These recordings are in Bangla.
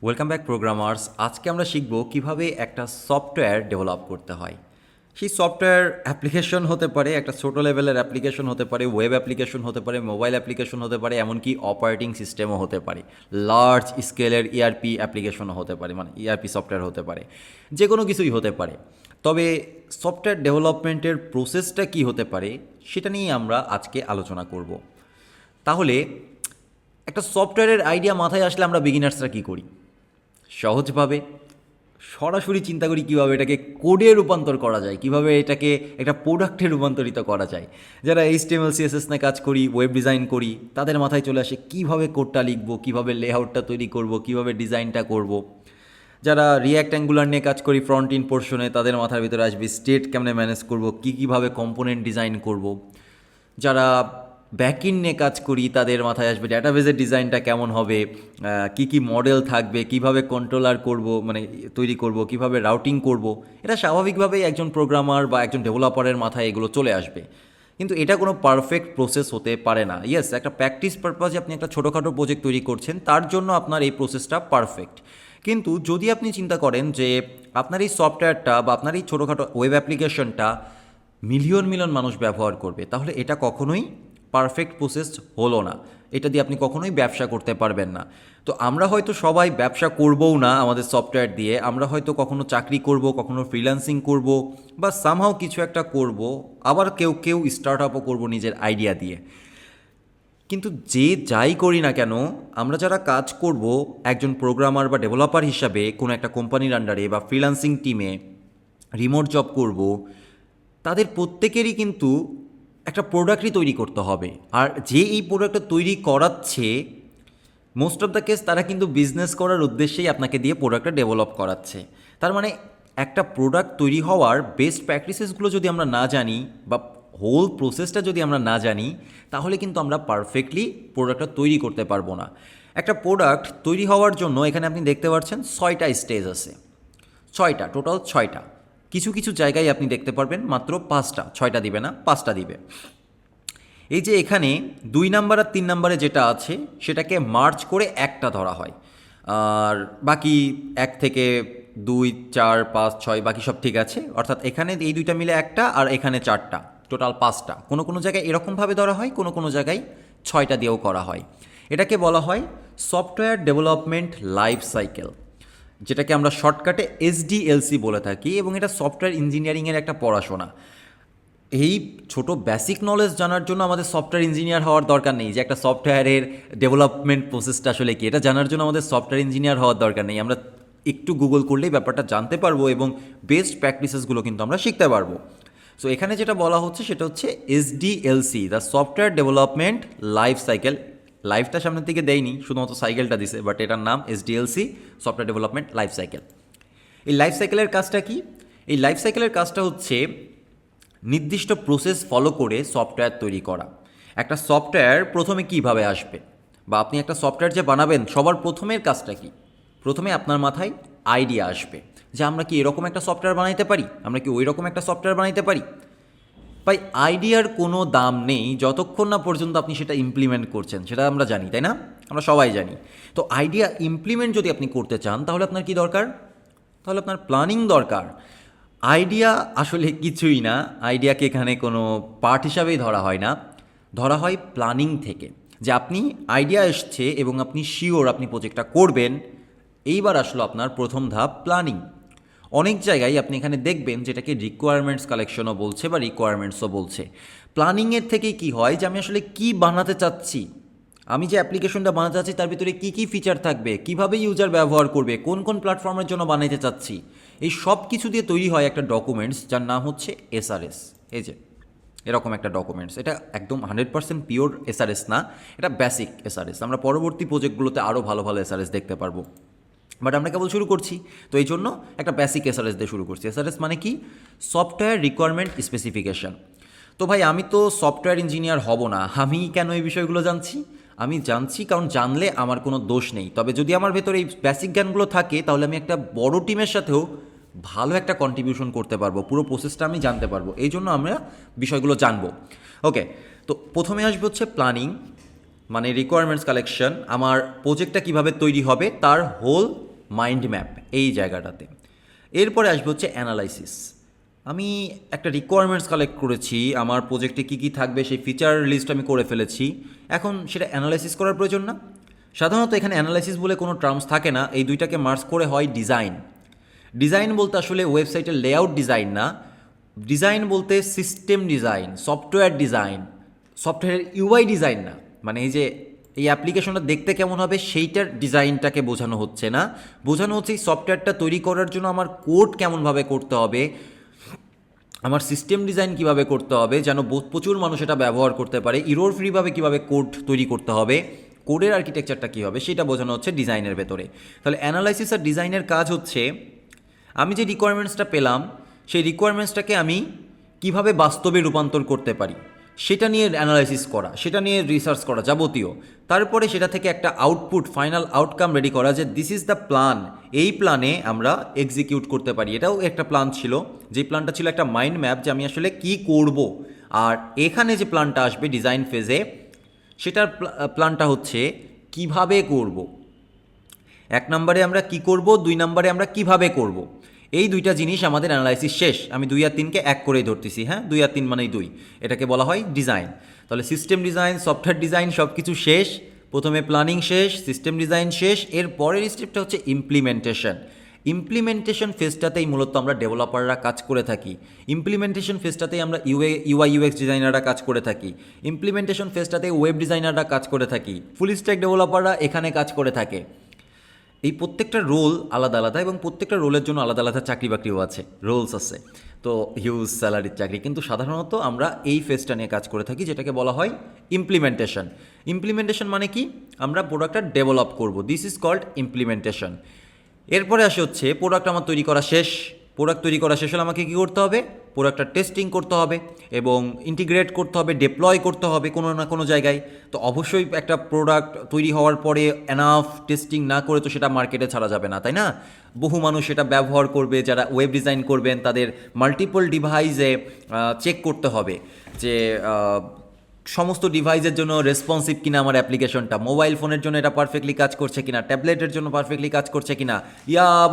Welcome back programmers. আজকে আমরা শিখব কিভাবে একটা সফটওয়্যার ডেভেলপ করতে হয়। সেই সফটওয়্যার অ্যাপ্লিকেশন হতে পারে, একটা ছোটো লেভেলের অ্যাপ্লিকেশন হতে পারে, ওয়েব অ্যাপ্লিকেশন হতে পারে, মোবাইল অ্যাপ্লিকেশন হতে পারে, এমনকি অপারেটিং সিস্টেমও হতে পারে, লার্জ স্কেলের ইআরপি অ্যাপ্লিকেশনও হতে পারে, মানে ইআরপি সফটওয়্যার হতে পারে, যে কোনো কিছুই হতে পারে। তবে সফটওয়্যার ডেভেলপমেন্টের প্রসেসটা কী হতে পারে সেটা নিয়ে আমরা আজকে আলোচনা করব। তাহলে একটা সফটওয়্যারের আইডিয়া মাথায় আসলে আমরা বিগিনার্সরা কী করি? সহজভাবে সরাসরি চিন্তা করি কীভাবে এটাকে কোডে রূপান্তর করা যায়, কিভাবে এটাকে একটা প্রোডাক্টে রূপান্তরিত করা যায়। যারা HTML CSS নিয়ে কাজ করি, ওয়েব ডিজাইন করি, তাদের মাথায় চলে আসে কীভাবে কোডটা লিখবো, কীভাবে লেআউটটা তৈরি করব, কীভাবে ডিজাইনটা করব। যারা রিঅ্যাক্ট অ্যাঙ্গুলার নিয়ে কাজ করি ফ্রন্ট ইন পোর্শনে, তাদের মাথার ভিতরে আসবে স্টেট কেমনে ম্যানেজ করব, কীভাবে কম্পোনেন্ট ডিজাইন করব। যারা ব্যাকএন্ড নিয়ে কাজ করি, তাদের মাথায় আসবে ডেটাবেজের ডিজাইনটা কেমন হবে, কী মডেল থাকবে, কিভাবে কন্ট্রোলার করব, মানে তৈরি করব, কিভাবে রাউটিং করব। এটা স্বাভাবিকভাবেই একজন প্রোগ্রামার বা একজন ডেভেলপারের মাথায় এগুলো চলে আসবে। কিন্তু এটা কোনো পারফেক্ট প্রসেস হতে পারে না। ইয়েস, একটা প্র্যাকটিস পারপাজে আপনি একটা ছোটোখাটো প্রজেক্ট তৈরি করছেন, তার জন্য আপনার এই প্রসেসটা পারফেক্ট। কিন্তু যদি আপনি চিন্তা করেন যে আপনার এই সফটওয়্যারটা বা আপনার এই ছোটোখাটো ওয়েব অ্যাপ্লিকেশনটা মিলিয়ন মিলিয়ন মানুষ ব্যবহার করবে, তাহলে এটা কখনোই পারফেক্ট প্রসেস হলো না। এটা দিয়ে আপনি কখনোই ব্যবসা করতে পারবেন না। তো আমরা হয়তো সবাই ব্যবসা করবও না আমাদের সফটওয়্যার দিয়ে, আমরা হয়তো কখনো চাকরি করব, কখনো ফ্রিল্যান্সিং করব, বা সামহাও কিছু একটা করব, আবার কেউ কেউ স্টার্ট আপও করবো নিজের আইডিয়া দিয়ে। কিন্তু যে যাই করি না কেন, আমরা যারা কাজ করব একজন প্রোগ্রামার বা ডেভেলপার হিসাবে কোনো একটা কোম্পানির আন্ডারে বা ফ্রিল্যান্সিং টিমে রিমোট জব করব, তাদের প্রত্যেকেরই কিন্তু একটা প্রোডাক্টই তৈরি করতে হবে। আর যে এই প্রোডাক্টটা তৈরি করাচ্ছে, মোস্ট অফ দ্য কেস তারা কিন্তু বিজনেস করার উদ্দেশ্যেই আপনাকে দিয়ে প্রোডাক্টটা ডেভেলপ করাচ্ছে। তার মানে একটা প্রোডাক্ট তৈরি হওয়ার বেস্ট প্র্যাকটিসেসগুলো যদি আমরা না জানি, বা হোল প্রসেসটা যদি আমরা না জানি, তাহলে কিন্তু আমরা পারফেক্টলি প্রোডাক্টটা তৈরি করতে পারবো না। একটা প্রোডাক্ট তৈরি হওয়ার জন্য এখানে আপনি দেখতে পাচ্ছেন 6টা স্টেজ আছে। 6টা, টোটাল 6টা। কিছু কিছু জায়গায় আপনি দেখতে পারবেন মাত্র 5টা, 6টা দিবে না, 5টা দিবে। এই যে এখানে 2 নাম্বার আর 3 নাম্বারে যেটা আছে সেটাকে মার্চ করে একটা ধরা হয়, আর বাকি 1 থেকে 2, 4, 5, 6 বাকি সব ঠিক আছে। অর্থাৎ এখানে এই দুইটা মিলে একটা, আর এখানে 4টা, টোটাল 5টা। কোনো কোনো জায়গায় এরকমভাবে ধরা হয়, কোনো কোনো জায়গায় 6টা দিয়েও করা হয়। এটাকে বলা হয় সফটওয়্যার ডেভেলপমেন্ট লাইফ সাইকেল, যেটাকে আমরা শর্টকাটে SDLC বলে থাকি, এবং এটা সফটওয়্যার ইঞ্জিনিয়ারিংয়ের একটা পড়াশোনা। এই ছোট বেসিক নলেজ জানার জন্য আমাদের সফটওয়্যার ইঞ্জিনিয়ার হওয়ার দরকার নেই, যে একটা সফটওয়্যারের ডেভেলপমেন্ট প্রসেসটা আসলে কি, এটা জানার জন্য আমাদের সফটওয়্যার ইঞ্জিনিয়ার হওয়ার দরকার নেই। আমরা একটু গুগল করলেই ব্যাপারটা জানতে পারবো, এবং বেস্ট প্র্যাকটিসেসগুলো কিন্তু আমরা শিখতে পারবো। সো এখানে যেটা বলা হচ্ছে সেটা হচ্ছে SDLC, the software development life cycle. লাইফটা সামনের দিকে দেয়নি, শুধুমাত্র সাইকেলটা দিছে, বাট এটার নাম SDLC, software development life cycle. এই লাইফ সাইকেলের কাজটা কি? এই লাইফ সাইকেলের কাজটা হচ্ছে নির্দিষ্ট প্রসেস ফলো করে সফটওয়্যার তৈরি করা। একটা সফটওয়্যার প্রথমে কিভাবে আসবে, বা আপনি একটা সফটওয়্যার যে বানাবেন, সবার প্রথমের কাজটা কি? প্রথমে আপনার মাথায় আইডিয়া আসবে যে আমরা কি এরকম একটা সফটওয়্যার বানাইতে পারি, আমরা কি ওই রকম একটা সফটওয়্যার বানাইতে পারি। ভাই, আইডিয়ার কোনো দাম নেই যতক্ষণ না পর্যন্ত আপনি সেটা ইমপ্লিমেন্ট করছেন, সেটা আমরা জানি, তাই না? আমরা সবাই জানি। তো আইডিয়া ইমপ্লিমেন্ট যদি আপনি করতে চান, তাহলে আপনার কি দরকার? তাহলে আপনার প্ল্যানিং দরকার। আইডিয়া আসলে কিছুই না, আইডিয়াকে এখানে কোনো পার্ট হিসাবেই ধরা হয় না, ধরা হয় প্ল্যানিং থেকে। যে আপনি আইডিয়া এসছে এবং আপনি শিওর আপনি প্রজেক্টটা করবেন, এইবার আসলো আপনার প্রথম ধাপ প্ল্যানিং। অনেক জায়গায় আপনি এখানে দেখবেন যেটাকে রিকোয়ারমেন্টস কালেকশনও বলছে বা রিকোয়ারমেন্টসও বলছে। প্ল্যানিংয়ের থেকেই কি হয়, যে আমি আসলে কি বানাতে চাচ্ছি, আমি যে অ্যাপ্লিকেশনটা বানাতে চাচ্ছি তার ভিতরে কী কী ফিচার থাকবে, কিভাবে ইউজার ব্যবহার করবে, কোন কোন প্ল্যাটফর্মের জন্য বানাইতে চাচ্ছি, এই সব কিছু দিয়ে তৈরি হয় একটা ডকুমেন্টস, যার নাম হচ্ছে SRS। এই যে এরকম একটা ডকুমেন্টস, এটা একদম 100% পিওর SRS না, এটা বেসিক SRS। আমরা পরবর্তী প্রজেক্টগুলোতে আরও ভালো ভালো SRS দেখতে পারবো, বাট আমরা কেবল শুরু করছি, তো এই জন্য একটা বেসিক SRS দিয়ে শুরু করছি। SRS মানে কি? Software requirement specification. তো ভাই, আমি তো সফটওয়্যার ইঞ্জিনিয়ার হব না, আমি কেন এই বিষয়গুলো জানছি? আমি জানছি কারণ জানলে আমার কোনো দোষ নেই। তবে যদি আমার ভেতরে এই বেসিক জ্ঞানগুলো থাকে, তাহলে আমি একটা বড় টিমের সাথেও ভালো একটা কন্ট্রিবিউশন করতে পারবো, পুরো প্রসেসটা আমি জানতে পারবো। এই জন্য আমরা বিষয়গুলো জানবো। ওকে, তো প্রথমে আসবে হচ্ছে প্ল্যানিং, মানে রিকোয়ারমেন্টস কালেকশন। আমার প্রজেক্টটা কীভাবে তৈরি হবে তার হোল মাইন্ড ম্যাপ এই জায়গাটাতে। এরপরে আসবে হচ্ছে অ্যানালাইসিস। আমি একটা রিকোয়ারমেন্টস কালেক্ট করেছি, আমার প্রজেক্টে কী কী থাকবে সেই ফিচার লিস্ট আমি করে ফেলেছি, এখন সেটা অ্যানালাইসিস করার প্রয়োজন না? সাধারণত এখানে অ্যানালাইসিস বলে কোনো টার্মস থাকে না, এই দুইটাকে মার্জ করে হয় ডিজাইন। ডিজাইন বলতে আসলে ওয়েবসাইটের লেআউট ডিজাইন না, ডিজাইন বলতে সিস্টেম ডিজাইন, সফটওয়্যার ডিজাইন, সফটওয়্যারের ইউআই ডিজাইন না, মানে এই যে এই অ্যাপ্লিকেশনটা দেখতে কেমন হবে সেইটার ডিজাইনটাকে বোঝানো হচ্ছে না, বোঝানো হচ্ছে এই সফটওয়্যারটা তৈরি করার জন্য আমার কোড কেমনভাবে করতে হবে, আমার সিস্টেম ডিজাইন কিভাবে করতে হবে যেন প্রচুর মানুষ এটা ব্যবহার করতে পারে, ইরোর ফ্রিভাবে কীভাবে কোড তৈরি করতে হবে, কোডের আর্কিটেকচারটা কী হবে সেটা বোঝানো হচ্ছে ডিজাইনের ভেতরে। তাহলে অ্যানালাইসিস আর ডিজাইনের কাজ হচ্ছে আমি যে রিকোয়ারমেন্টসটা পেলাম সেই রিকোয়ারমেন্টসটাকে আমি কিভাবে বাস্তবে রূপান্তর করতে পারি সেটা নিয়ে অ্যানালাইসিস করা, সেটা নিয়ে রিসার্চ করা যাবতীয়, তারপরে সেটা থেকে একটা আউটপুট ফাইনাল আউটকাম রেডি করা যে দিস ইজ দ্য প্ল্যান, এই প্ল্যানে আমরা এক্সিকিউট করতে পারি। এটাও একটা প্ল্যান ছিল, যে প্ল্যানটা ছিল একটা মাইন্ড ম্যাপ যে আমি আসলে কি করব। আর এখানে যে প্ল্যানটা আসবে ডিজাইন ফেজে সেটার প্ল্যানটা হচ্ছে কিভাবে করব। 1 নম্বরে আমরা কি করব, 2 নম্বরে আমরা কিভাবে করব, এই দুইটা জিনিস আমাদের অ্যানালাইসিস শেষ। আমি 2 আর 3কে এক করেই ধরতেছি, হ্যাঁ 2 আর 3 মানেই 2, এটাকে বলা হয় ডিজাইন। তাহলে সিস্টেম ডিজাইন, সফটওয়্যার ডিজাইন সব কিছু শেষ, প্রথমে প্ল্যানিং শেষ, সিস্টেম ডিজাইন শেষ, এর পরের স্টেপটা হচ্ছে ইমপ্লিমেন্টেশন। ইমপ্লিমেন্টেশন ফেজটাতেই মূলত আমরা ডেভেলপাররা কাজ করে থাকি, ইমপ্লিমেন্টেশন ফেজটাতেই আমরা ইউআই ইউএক্স ডিজাইনাররা কাজ করে থাকি, ইমপ্লিমেন্টেশন ফেজটাতে ওয়েব ডিজাইনাররা কাজ করে থাকি, ফুল স্ট্যাক ডেভেলপাররা এখানে কাজ করে থাকে। এই প্রত্যেকটা রোল আলাদা আলাদা এবং প্রত্যেকটা রোলের জন্য আলাদা আলাদা চাকরি বাকরিও আছে, রোলস আছে, তো হিউজ স্যালারির চাকরি, কিন্তু সাধারণত আমরা এই ফেজটা নিয়ে কাজ করে থাকি যেটাকে বলা হয় ইমপ্লিমেন্টেশন। ইমপ্লিমেন্টেশন মানে কি, আমরা প্রোডাক্টটা ডেভেলপ করব, দিস ইজ কল্ড ইমপ্লিমেন্টেশন। এরপরে আসে হচ্ছে প্রোডাক্ট আমার তৈরি করা শেষ, প্রোডাক্ট তৈরি করা শেষ হলে আমাকে কী করতে হবে, প্রোডাক্টটা টেস্টিং করতে হবে এবং ইন্টিগ্রেট করতে হবে, ডেপ্লয় করতে হবে কোনো না কোনো জায়গায়। তো অবশ্যই একটা প্রোডাক্ট তৈরি হওয়ার পরে এনাফ টেস্টিং না করে তো সেটা মার্কেটে ছাড়া যাবে না, তাই না? বহু মানুষ সেটা ব্যবহার করবে, যারা ওয়েব ডিজাইন করবেন তাদের মাল্টিপল ডিভাইসে চেক করতে হবে যে সমস্ত ডিভাইসের জন্য রেসপন্সিভ কিনা আমার অ্যাপ্লিকেশনটা, মোবাইল ফোনের জন্য এটা পারফেক্টলি কাজ করছে কিনা, ট্যাবলেটের জন্য পারফেক্টলি কাজ করছে কিনা,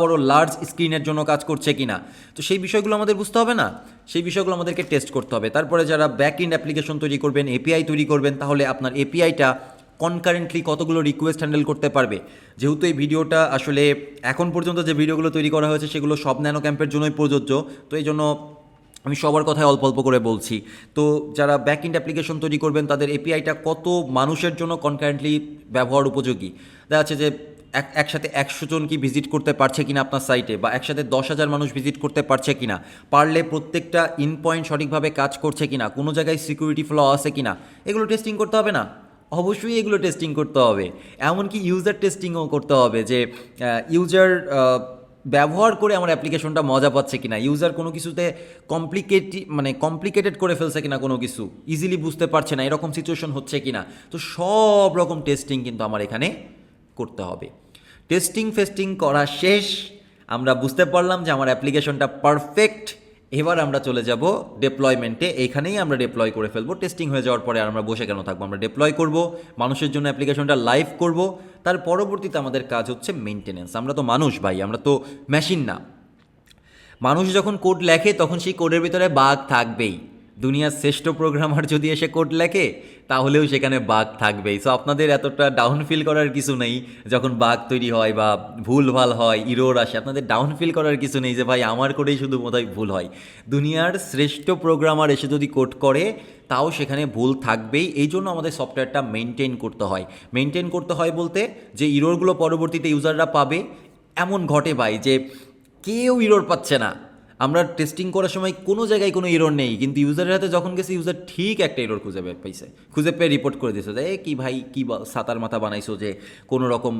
বড় লার্জ স্ক্রিনের জন্য কাজ করছে কিনা। তো সেই বিষয়গুলো আমাদের বুঝতে হবে না, সেই বিষয়গুলো আমাদেরকে টেস্ট করতে হবে। তারপরে যারা ব্যাক এন্ড অ্যাপ্লিকেশন তৈরি করবেন, এপিআই তৈরি করবেন, তাহলে আপনার এপিআইটা কনকারেন্টলি কতগুলো রিকোয়েস্ট হ্যান্ডেল করতে পারবে। যেহেতু এই ভিডিওটা আসলে এখন পর্যন্ত যে ভিডিওগুলো তৈরি করা হয়েছে সেগুলো সব ন্যানো ক্যাম্পের জন্যই প্রযোজ্য, তো এই জন্য আমি সবার কথায় অল্প অল্প করে বলছি। তো যারা ব্যাক এন্ড অ্যাপ্লিকেশন তৈরি করবেন তাদের এপিআইটা কত মানুষের জন্য কনকারেন্টলি ব্যবহার উপযোগী, দেখা যাচ্ছে যে একসাথে 100 জন কি ভিজিট করতে পারছে কিনা আপনার সাইটে, বা একসাথে 10,000 মানুষ ভিজিট করতে পারছে কিনা, পারলে প্রত্যেকটা ইন পয়েন্ট সঠিকভাবে কাজ করছে কিনা, কোনো জায়গায় সিকিউরিটি ফ্ল আছে কিনা, এগুলো টেস্টিং করতে হবে না? অবশ্যই এগুলো টেস্টিং করতে হবে। এমনকি ইউজার টেস্টিংও করতে হবে যে ইউজার ব্যবহার করে আমার অ্যাপ্লিকেশনটা মজা পাচ্ছে কিনা, ইউজার কোনো কিছুতে কমপ্লিকেটেড করে ফেলছে কিনা, কোনো কিছু ইজিলি বুঝতে পারছে না, এরকম সিচুয়েশন হচ্ছে কিনা। তো সব রকম টেস্টিং কিন্তু আমার এখানে করতে হবে। টেস্টিং ফেস্টিং করা শেষ, আমরা বুঝতে পারলাম যে আমার অ্যাপ্লিকেশনটা পারফেক্ট, এবার আমরা চলে যাব ডেপ্লয়মেন্টে। এইখানেই আমরা ডেপ্লয় করে ফেলবো। টেস্টিং হয়ে যাওয়ার পরে আর আমরা বসে কেন থাকবো, আমরা ডেপ্লয় করব, মানুষের জন্য অ্যাপ্লিকেশনটা লাইভ করব। তার পরবর্তীতে আমাদের কাজ হচ্ছে মেনটেনেন্স। আমরা তো মানুষ ভাই, আমরা তো মেশিন না। মানুষ যখন কোড লেখে তখন সেই কোডের ভিতরে বাগ থাকবেই। দুনিয়ার শ্রেষ্ঠ প্রোগ্রামার যদি এসে কোড লেখে তাহলেও সেখানে বাগ থাকবেই। সো আপনাদের এতটা ডাউন ফিল করার কিছু নেই যখন বাগ তৈরি হয় বা ভুলভাল হয়, ইরোর আসে, আপনাদের ডাউন ফিল করার কিছু নেই যে ভাই আমার কোডেই শুধু বোধহয় ভুল হয়। দুনিয়ার শ্রেষ্ঠ প্রোগ্রামার এসে যদি কোড করে তাও সেখানে ভুল থাকবেই। এই জন্য আমাদের সফটওয়্যারটা মেনটেন করতে হয়। মেনটেন করতে হয় বলতে যে ইরোরগুলো পরবর্তীতে ইউজাররা পাবে, এমন ঘটে ভাই যে কেউ ইরোর পাচ্ছে না, আমরা টেস্টিং করার সময় কোনো জায়গায় কোনো এরর নেই, কিন্তু ইউজারের হাতে যখন গেছে ইউজার ঠিক একটা এরর খুঁজে পাইছে, খুঁজে পেয়ে রিপোর্ট করে দিয়েছে যে কি ভাই কি সাতার মাথা বানাইছো যে কোনো রকম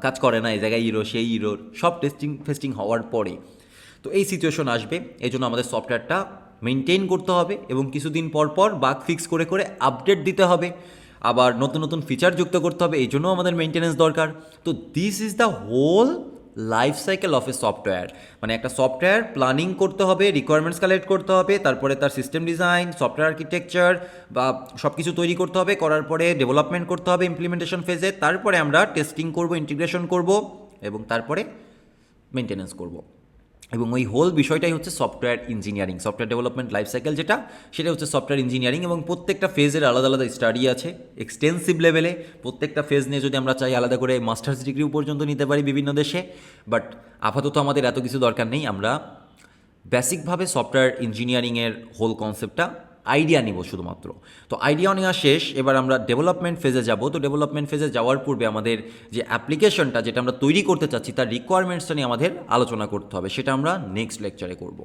কাজ করে না, এই জায়গায় ইরোর সেই ইরোর, সব টেস্টিং হওয়ার পরে। তো এই সিচুয়েশন আসবে, এই জন্য আমাদের সফটওয়্যারটা মেনটেন করতে হবে এবং কিছুদিন পর পর বাগ ফিক্স করে করে আপডেট দিতে হবে, আবার নতুন নতুন ফিচার যুক্ত করতে হবে, এই জন্য আমাদের মেনটেনেন্স দরকার। তো this is the whole life cycle of a software. মানে একটা সফটওয়্যার প্ল্যানিং করতে হবে, রিকোয়ারমেন্টস কালেক্ট করতে হবে, তারপরে তার সিস্টেম ডিজাইন, সফটওয়্যার আর্কিটেকচার বা সব কিছু তৈরি করতে হবে, করার পরে ডেভেলপমেন্ট করতে হবে ইমপ্লিমেন্টেশন ফেজে, তারপরে আমরা টেস্টিং করব, ইন্টিগ্রেশন করব এবং তারপরে মেনটেনেন্স করব। এবং ওই হোল বিষয়টাই হচ্ছে সফটওয়্যার ইঞ্জিনিয়ারিং, সফটওয়্যার ডেভেলপমেন্ট লাইফসাইকেল যেটা, সেটা হচ্ছে সফটওয়্যার ইঞ্জিনিয়ারিং। এবং প্রত্যেকটা ফেজের আলাদা আলাদা স্টাডি আছে এক্সটেন্সিভ লেভেলে। প্রত্যেকটা ফেজ নিয়ে যদি আমরা চাই আলাদা করে মাস্টার্স ডিগ্রিও পর্যন্ত নিতে পারি বিভিন্ন দেশে, বাট আপাতত আমাদের এত কিছু দরকার নেই। আমরা বেসিকভাবে সফটওয়্যার ইঞ্জিনিয়ারিংয়ের হোল কনসেপ্টটা আইডিয়া নিব শুধুমাত্র। তো আইডিয়া নেওয়া শেষ, এবার আমরা ডেভেলপমেন্ট ফেজে যাব। তো ডেভেলপমেন্ট ফেজে যাওয়ার পূর্বে আমাদের যে অ্যাপ্লিকেশনটা যেটা আমরা তৈরি করতে চাচ্ছি তার রিকোয়ারমেন্টসটা নিয়ে আমাদের আলোচনা করতে হবে, সেটা আমরা নেক্সট লেকচারে করব।